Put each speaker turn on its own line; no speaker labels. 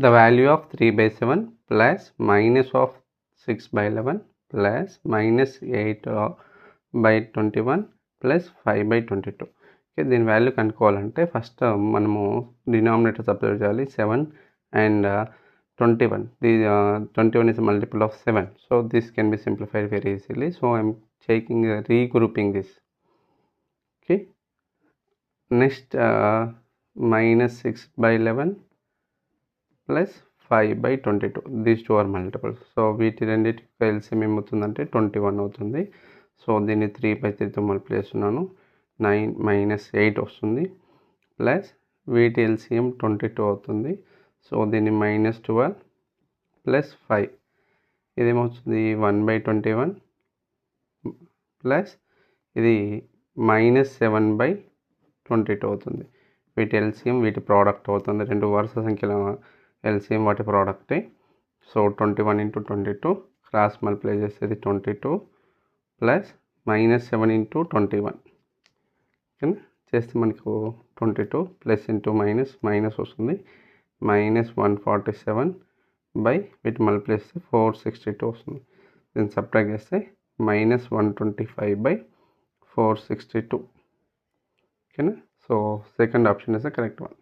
the value of 3 by 7 plus minus of 6 by 11 plus minus 8 by 21 plus 5 by 22. Okay, దీని value కనుక్కోవాలంటే first మనము denominator substitute చేయాలి. 7 and 21. The 21 is a multiple of 7. So this can be simplified very easily. So I am taking regrouping this. Okay. Next minus 6 by 11 plus 5 by 22. These two are multiples. So వీటి రెండింటి LCM ఏమవుతుందంటే 21 అవుతుంది. So దీన్ని 3 by 3తో multiply చేస్తున్నాను. 9 minus 8 వస్తుంది plus వీటి LCM 22 అవుతుంది. So దీన్ని -12 ప్లస్ 5 ఇదేమవుతుంది 1 by 21 ప్లస్ ఇది -7 by 22 అవుతుంది. వీటి ఎల్సిఎం వీటి ప్రోడక్ట్ అవుతుంది. రెండు వరుస సంఖ్యల ఎల్సిఎం వాటి ప్రోడక్టే. సో 21 into 22 క్రాస్ మల్టిప్లై చేసేది 22 ప్లస్ -7 into 21. ఓకేనా, చేస్తే మనకు 22 ప్లస్ ఇంటూ మైనస్ వస్తుంది. -147 బై వీటి మల్టిప్లై చేస్తే 462 వస్తుంది. దీన్ని సబ్ట్రాక్ట్ చేస్తే -125 by 462. ఓకేనా, so second option is the correct one.